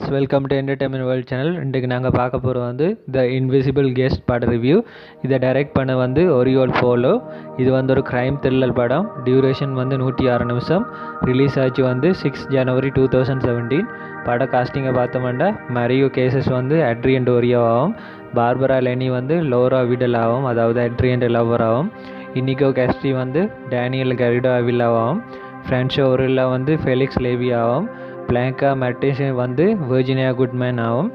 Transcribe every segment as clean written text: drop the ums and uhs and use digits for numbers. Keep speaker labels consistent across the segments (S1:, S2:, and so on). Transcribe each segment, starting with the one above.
S1: Welcome to entertainment world channel. இன்றைக்கு நாங்கள் பார்க்க போகிறோம் வந்து த இன்விசிபிள் கெஸ்ட் பட ரிவ்யூ. இதை டைரக்ட் பண்ண வந்து ஒரியோல் போலோ. இது வந்து ஒரு க்ரைம் த்ரில்லர் படம். டியூரேஷன் வந்து 106 நிமிஷம். ரிலீஸ் ஆச்சு வந்து 6 ஜனவரி 2017. பட காஸ்டிங்கை பார்த்தோம்னா மரியோ கேசஸ் வந்து அட்ரியன் டோரியோ ஆகும், பார்பரா லெனி வந்து லோரா விடல் ஆகும், அதாவது அட்ரியன் லவர் ஆகும், இனிகோ கேஸ்ட்ரி வந்து டேனியல் கரிடோ அவில்லாவும், ஃப்ரான்சோ ஒரில்லா வந்து ஃபெலிக்ஸ் லேவி ஆகும், பிளாங்கா மெர்டேஷன் வந்து வெர்ஜினியா குட்மேன் ஆகும்,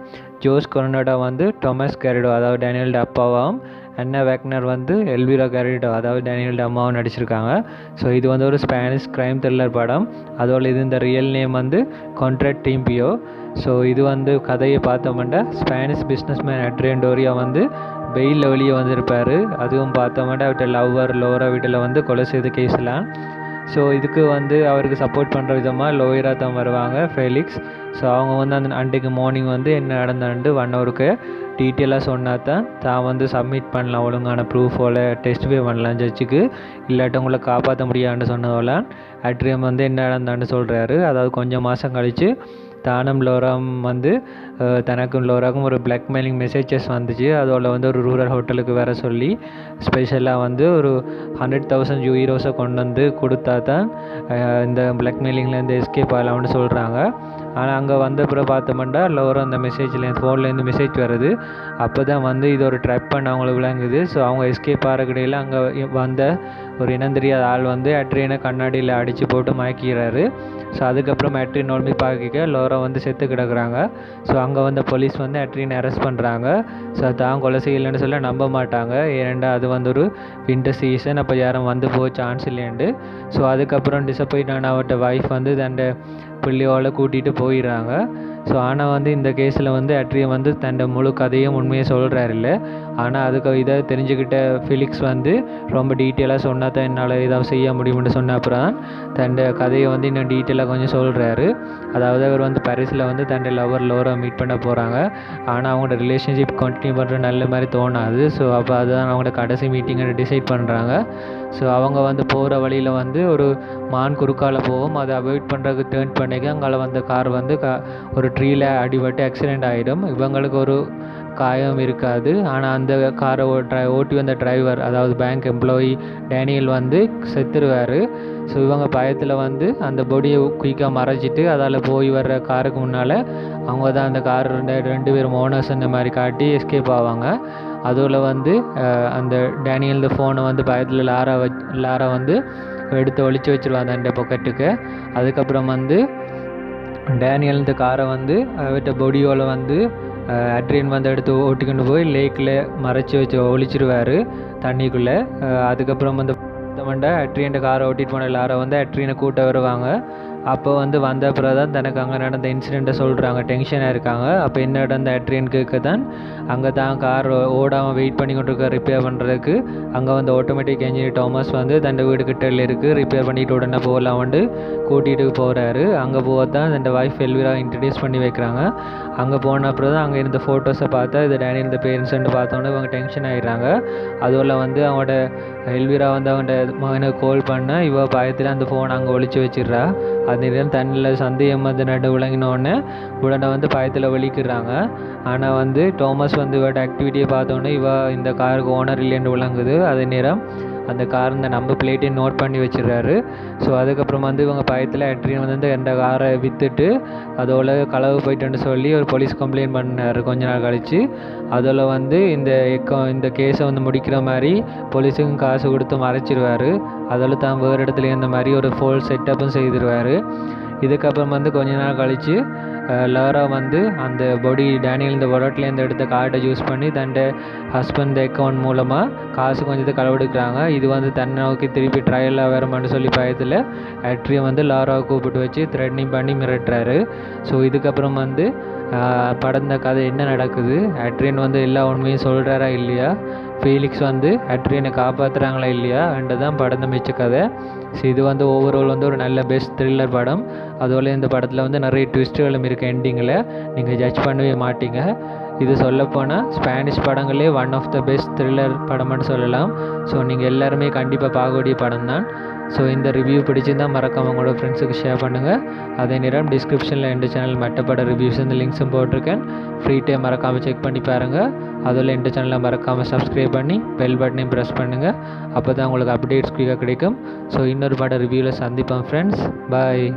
S1: ஜோஸ் கொரோனாடோ வந்து டொமஸ் கேரிடோ அதாவது டேனியல்ட அப்பாவாகவும், அன்னா வேக்னர் வந்து எல்விரா கேரிடோ அதாவது டேனியல்ட அம்மாவும் நடிச்சிருக்காங்க. ஸோ இது வந்து ஒரு ஸ்பானிஷ் க்ரைம் த்ரில்லர் படம். அதோட இது இந்த ரியல் நேம் வந்து கான்ட்ராக்ட் டீம்பியோ. ஸோ இது வந்து கதையை பார்த்தோம்னா ஸ்பானிஷ் பிஸ்னஸ் மேன் அட்ரியன் டோரியா வந்து வெயிலில் வெளியே வந்திருப்பார். அதுவும் பார்த்தோம்னா அவர்கிட்ட லவ்வர் லோரா வீட்டில் வந்து கொலை செய்த கேஸ்லாம். ஸோ இதுக்கு வந்து அவருக்கு சப்போர்ட் பண்ணுற விதமாக லோயரா தான் வருவாங்க, ஃபெலிக்ஸ். ஸோ அவங்க வந்து அந்த அன்றைக்கு மார்னிங் வந்து என்ன நடந்தாண்டு 1 ஹவருக்கு டீட்டெயிலாக சொன்னால் தான் வந்து சப்மிட் பண்ணலாம், ஒழுங்கான ப்ரூஃபோட டெஸ்டிஃபை பண்ணலாம் ஜட்ஜுக்கு. இல்லாட்டி உங்களை காப்பாற்ற முடியாதுன்னு சொன்னதோல அட்ரியம் வந்து என்ன நடந்தான்னு சொல்கிறாரு. அதாவது கொஞ்சம் மாதம் கழித்து தானும் லோராம் வந்து தனக்கும் லோராக்கும் ஒரு பிளாக்மெயிலிங் மெசேஜஸ் வந்துச்சு. அதோட வந்து ஒரு ரூரல் ஹோட்டலுக்கு வேற சொல்லி ஸ்பெஷலாக வந்து ஒரு 100,000 யூரோஸை கொண்டு வந்து கொடுத்தா தான் இந்த பிளாக்மெயிலிங்லேருந்து எஸ்கேப் ஆகலாம்னு சொல்கிறாங்க. ஆனால் அங்கே வந்த பிறகு பார்த்தோம்னா லோரா அந்த மெசேஜ்லேருந்து ஃபோன்லேருந்து மெசேஜ் வருது. அப்போ தான் வந்து இது ஒரு ட்ராப் பண்ண அவங்களுக்கு விளங்குது. ஸோ அவங்க எஸ்கேப் ஆகிறக்கிடையில் அங்கே வந்த ஒரு இனம் தெரியாத ஆள் வந்து அட்ரியனை கண்ணாடியில் அடித்து போட்டு மயக்கிறாரு. ஸோ அதுக்கப்புறம் அட்ரியன் நோம்பி பார்க்க லோரா வந்து செத்து கிடக்குறாங்க. ஸோ அங்கே வந்த போலீஸ் வந்து அட்ரியனை அரெஸ்ட் பண்ணுறாங்க. ஸோ தான் கொலை செய்யலைன்னு சொல்ல நம்ப மாட்டாங்க, ஏனெண்டா அது வந்து ஒரு வின்டர் சீசன், அப்போ யாரும் வந்து போக சான்ஸ் இல்லைண்டு. ஸோ அதுக்கப்புறம் டிசப்பாயிண்ட் ஆன அவர்கிட்ட வைஃப் வந்து தன்னை பிள்ளையோட கூட்டிகிட்டு போயிடுறாங்க. ஸோ ஆனால் வந்து இந்த கேஸில் வந்து அட்ரியம் வந்து தன்னை முழு கதையும் உண்மையை சொல்கிறாரு இல்லை. ஆனால் அதுக்கு இதை தெரிஞ்சுக்கிட்ட ஃபிலிக்ஸ் வந்து ரொம்ப டீட்டெயிலாக சொன்னால் தான் என்னால் ஏதாவது செய்ய முடியும்னு சொன்ன அப்புறம் தன் கதையை வந்து இன்னும் டீட்டெயிலாக கொஞ்சம் சொல்கிறாரு. அதாவது அவர் வந்து பாரிஸில் வந்து தன் லவர் லோரா மீட் பண்ண போகிறாங்க. ஆனால் அவங்களோட ரிலேஷன்ஷிப் கண்டினியூ பண்ணுற நல்ல மாதிரி தோணாது. ஸோ அப்போ அதுதான் அவங்களோட கடைசி மீட்டிங்கை டிசைட் பண்ணுறாங்க. ஸோ அவங்க வந்து போகிற வழியில் வந்து ஒரு மான் குறுக்கால போகும். அதை அவாய்ட் பண்ணுறதுக்கு டேர்ன் பண்ணிக்க அங்கே வந்த கார் வந்து ஒரு ட்ரீயில் அடிபட்டு ஆக்சிடெண்ட் ஆகிடும். இவங்களுக்கு ஒரு காயம் இருக்காது. ஆனால் அந்த காரை ஓட்டி வந்த டிரைவர் அதாவது பேங்க் எம்ப்ளாயி டேனியல் வந்து செத்துருவார். ஸோ இவங்க பயத்தில் வந்து அந்த பொடியை குயிக்காக மறைச்சிட்டு அதால் போய் வர்ற காருக்கு முன்னால் அவங்க தான் அந்த கார் 2 பேரும் ஓனர்ஸ் இந்த மாதிரி காட்டி எஸ்கேப் ஆவாங்க. அதில் வந்து அந்த டேனியல் ஃபோனை வந்து பயத்தில் லாரா வந்து எடுத்து ஒழிச்சு வச்சுருவாங்க அந்த பொக்கெட்டுக்கு. அதுக்கப்புறம் வந்து டேனியல் இந்த காரை வந்து அவர்கிட்ட பொடியோவில் வந்து அட்ரியன் வந்து எடுத்து ஓட்டிக்கொண்டு போய் லேக்கில் மறைச்சி வச்சு ஒழிச்சிருவார் தண்ணிக்குள்ளே. அதுக்கப்புறம் வந்து அட்ரியன் காரை ஓட்டிகிட்டு போன லாரை வந்து அட்ரியனை கூட்ட வருவாங்க. அப்போ வந்து வந்த பிறகு தான் தனக்கு அங்கே நடந்த இன்சிடெண்ட்டை சொல்கிறாங்க, டென்ஷனாக இருக்காங்க. அப்போ என்ன நடந்த அட்ரியன் கேட்க தான் அங்கே தான் கார் ஓடாமல் வெயிட் பண்ணி கொண்டு இருக்க ரிப்பேர் பண்ணுறதுக்கு அங்கே வந்து ஆட்டோமேட்டிக் இன்ஜினியர் டோமஸ் வந்து தன் வீடு கிட்டல இருக்குது, ரிப்பேர் பண்ணிட்டு உடனே போகலாம் வந்து கூட்டிகிட்டு போகிறாரு. அங்கே போக தான் தன் வைஃப் எல்விரா இன்ட்ரடியூஸ் பண்ணி வைக்கிறாங்க. அங்கே போன அப்புறம் தான் அங்கே இருந்த ஃபோட்டோஸை பார்த்தா இது டேனியல் இந்த பேரண்ட்ஸ்ன்னு பார்த்தோன்னே இவங்க டென்ஷன் ஆகிடுறாங்க. அதுவில் வந்து அவங்களோட எல்விரா வந்து அவங்கள்ட மகனுக்கு கால் பண்ண இவ பயத்தில் அந்த ஃபோனை அங்கே ஒழிச்சு வச்சிடுறா. அது தண்ணியில் சந்தேகம் வந்து நடு விளங்கினோடனே உடனே வந்து பயத்தில் வலிக்கிறாங்க. ஆனால் வந்து டோமஸ் வந்து இவட ஆக்டிவிட்டியை பார்த்தோன்னே இவ இந்த காருக்கு ஓனர் இல்லைன்னு விளங்குது. அதே நேரம் அந்த கார் இந்த நம்பர் பிளேட்டையும் நோட் பண்ணி வச்சிடுறாரு. ஸோ அதுக்கப்புறம் வந்து இவங்க பயத்தில் அட்ரியன் வந்து இந்த காரை விற்றுட்டு அதோட களவு போயிட்டுன்னு சொல்லி ஒரு போலீஸ் கம்ப்ளைண்ட் பண்ணார் கொஞ்ச நாள் கழித்து. அதில் வந்து இந்த கேஸை வந்து முடிக்கிற மாதிரி போலீஸுக்கும் காசு கொடுத்து மறைச்சிடுவார். அதில் தான் வேறு இடத்துல இந்த மாதிரி ஒரு ஃபோல் செட்டப்பும் செய்திருவார். இதுக்கப்புறம் வந்து கொஞ்ச நாள் கழித்து லாரா வந்து அந்த பொடி டேனியல் இந்த வொலட்லேருந்து எடுத்த கார்டை யூஸ் பண்ணி தன் ஹஸ்பண்ட் அக்கௌண்ட் மூலமாக காசு கொஞ்சத்தை களவெடுக்கிறாங்க. இது வந்து தன்னை நோக்கி திருப்பி ட்ரையலாக வேறுமான்னு சொல்லி பயத்தில் அட்ரியம் வந்து லாராவை கூப்பிட்டு வச்சு த்ரெட்னிங் பண்ணி மிரட்டுறாரு. ஸோ இதுக்கப்புறம் வந்து படந்த கதை என்ன நடக்குது, அட்ரியன் வந்து எல்லா உண்மையும் சொல்கிறாரா இல்லையா, ஃபீலிக்ஸ் வந்து அட்ரியனை காப்பாற்றுறாங்களா இல்லையா தான் படத்தை மிச்ச கதை. ஸோ இது வந்து ஓவரால் வந்து ஒரு நல்ல பெஸ்ட் த்ரில்லர் படம். அதுபோல் இந்த படத்தில் வந்து நிறைய ட்விஸ்ட்டுகளும் இருக்குது. எண்டிங்கில் நீங்கள் ஜட்ஜ் பண்ணவே மாட்டீங்க. இது சொல்லப்போனால் ஸ்பானிஷ் படங்களே one of the best thriller படம்னு சொல்லலாம். ஸோ நீங்கள் எல்லாருமே கண்டிப்பாக பார்க்கக்கூடிய படம் தான். ஸோ இந்த ரிவ்யூ பிடிச்சிருந்தால் மறக்காமல் உங்களோட ஃப்ரெண்ட்ஸுக்கு ஷேர் பண்ணுங்கள். அதே நேரம் டிஸ்கிரிப்ஷனில் எந்த சேனல் மற்ற பட ரிவ்யூஸ் இந்த லிங்க்ஸும் போட்டிருக்கேன். ஃப்ரீ டைம் மறக்காமல் செக் பண்ணி பாருங்கள். அதில் எந்த சேனலை மறக்காமல் சப்ஸ்கிரைப் பண்ணி பெல் பட்டனையும் ப்ரெஸ் பண்ணுங்கள். அப்போ தான் உங்களுக்கு அப்டேட்ஸ் குயிக்காக கிடைக்கும். ஸோ இன்னொரு பட ரிவ்யூவில் சந்திப்போம் ஃப்ரெண்ட்ஸ். பாய்.